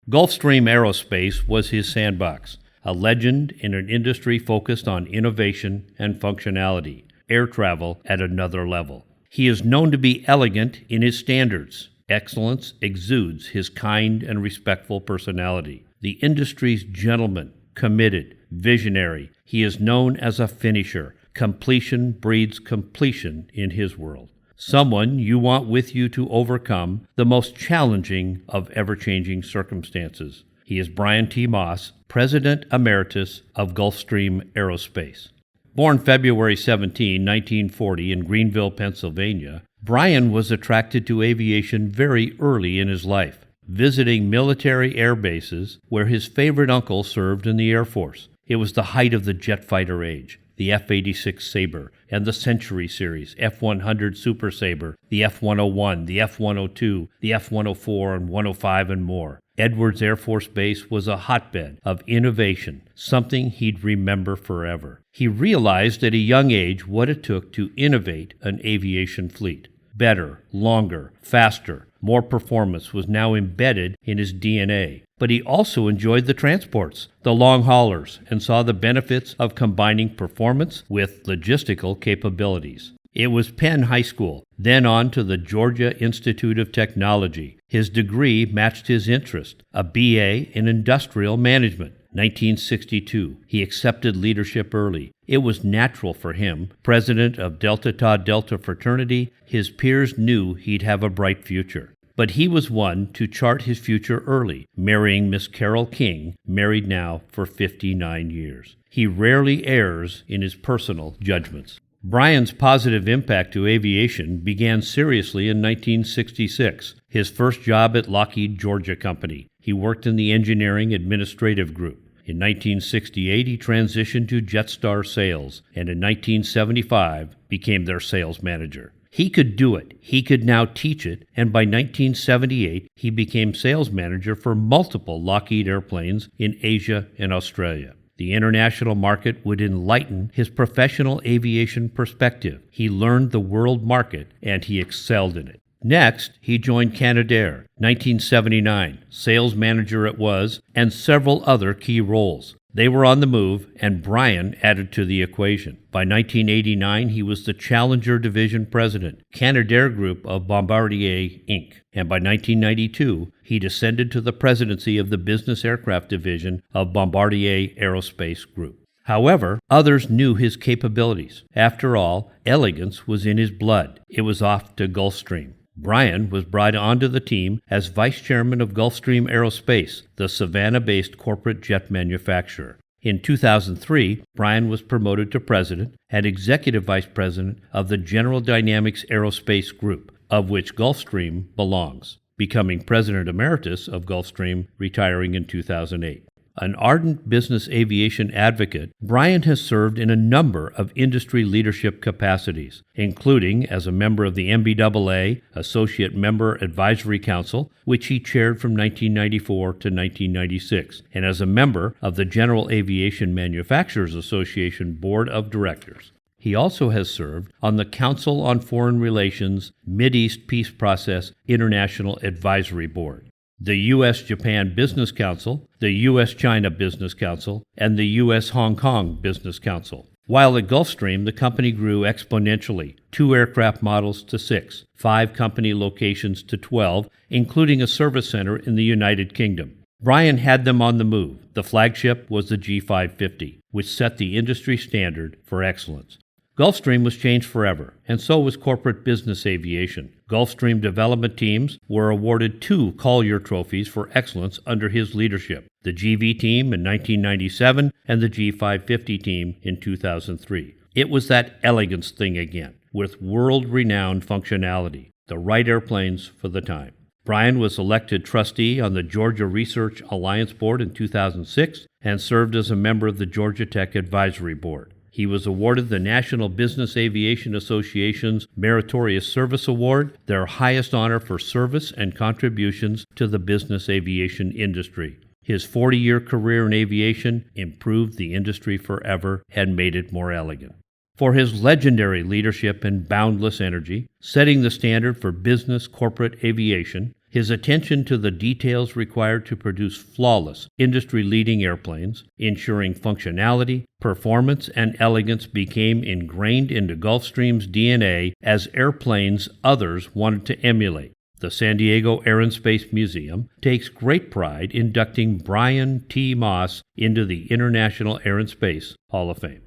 Gulfstream Aerospace was his sandbox, a legend in an industry focused on innovation and functionality, air travel at another level. He is known to be elegant in his standards. Excellence exudes his kind and respectful personality. The industry's gentleman, committed, visionary. He is known as a finisher. Completion breeds completion in his world. Someone you want with you to overcome the most challenging of ever-changing circumstances. He is Bryan T. Moss, President Emeritus of Gulfstream Aerospace. Born February 17, 1940 in Greenville, Pennsylvania, Bryan was attracted to aviation very early in his life, visiting military air bases where his favorite uncle served in the Air Force. It was the height of the jet fighter age. The F-86 Sabre and the Century Series, F-100 Super Sabre, the F-101, the F-102, the F-104 and 105 and more. Edwards Air Force Base was a hotbed of innovation, something he'd remember forever. He realized at a young age what it took to innovate an aviation fleet. Better, longer, faster, more performance was now embedded in his DNA. But he also enjoyed the transports, the long haulers, and saw the benefits of combining performance with logistical capabilities. It was Penn High School, then on to the Georgia Institute of Technology. His degree matched his interest, a BA in Industrial Management. 1962, he accepted leadership early. It was natural for him, president of Delta Tau Delta fraternity. His peers knew he'd have a bright future. But he was one to chart his future early, marrying Miss Carol King, married now for 59 years. He rarely errs in his personal judgments. Bryan's positive impact to aviation began seriously in 1966, his first job at Lockheed Georgia Company. He worked in the engineering administrative group. In 1968, he transitioned to Jetstar sales, and in 1975 became their sales manager. He could do it. He could now teach it, and by 1978, he became sales manager for multiple Lockheed airplanes in Asia and Australia. The international market would enlighten his professional aviation perspective. He learned the world market, and he excelled in it. Next, he joined Canadair, 1979. Sales manager it was, and several other key roles. They were on the move, and Bryan added to the equation. By 1989, he was the Challenger Division President, Canadair Group of Bombardier, Inc. And by 1992, he descended to the presidency of the Business Aircraft Division of Bombardier Aerospace Group. However, others knew his capabilities. After all, elegance was in his blood. It was off to Gulfstream. Bryan was brought onto the team as vice chairman of Gulfstream Aerospace, the Savannah-based corporate jet manufacturer. In 2003, Bryan was promoted to president and executive vice president of the General Dynamics Aerospace Group, of which Gulfstream belongs, becoming president emeritus of Gulfstream, retiring in 2008. An ardent business aviation advocate, Bryan has served in a number of industry leadership capacities, including as a member of the MBAA Associate Member Advisory Council, which he chaired from 1994 to 1996, and as a member of the General Aviation Manufacturers Association Board of Directors. He also has served on the Council on Foreign Relations Mideast Peace Process International Advisory Board, the U.S.-Japan Business Council, the U.S.-China Business Council, and the U.S.-Hong Kong Business Council. While at Gulfstream, the company grew exponentially, 2 aircraft models to 6, 5 company locations to 12, including a service center in the United Kingdom. Bryan had them on the move. The flagship was the G550, which set the industry standard for excellence. Gulfstream was changed forever, and so was corporate business aviation. Gulfstream development teams were awarded 2 Collier trophies for excellence under his leadership, the GV team in 1997 and the G550 team in 2003. It was that elegance thing again, with world-renowned functionality, the right airplanes for the time. Bryan was elected trustee on the Georgia Research Alliance Board in 2006 and served as a member of the Georgia Tech Advisory Board. He was awarded the National Business Aviation Association's Meritorious Service Award, their highest honor for service and contributions to the business aviation industry. His 40-year career in aviation improved the industry forever and made it more elegant. For his legendary leadership and boundless energy, setting the standard for business corporate aviation, His attention to the details required to produce flawless, industry-leading airplanes, ensuring functionality, performance, and elegance became ingrained into Gulfstream's DNA as airplanes others wanted to emulate. The San Diego Air and Space Museum takes great pride inducting Bryan T. Moss into the International Air and Space Hall of Fame.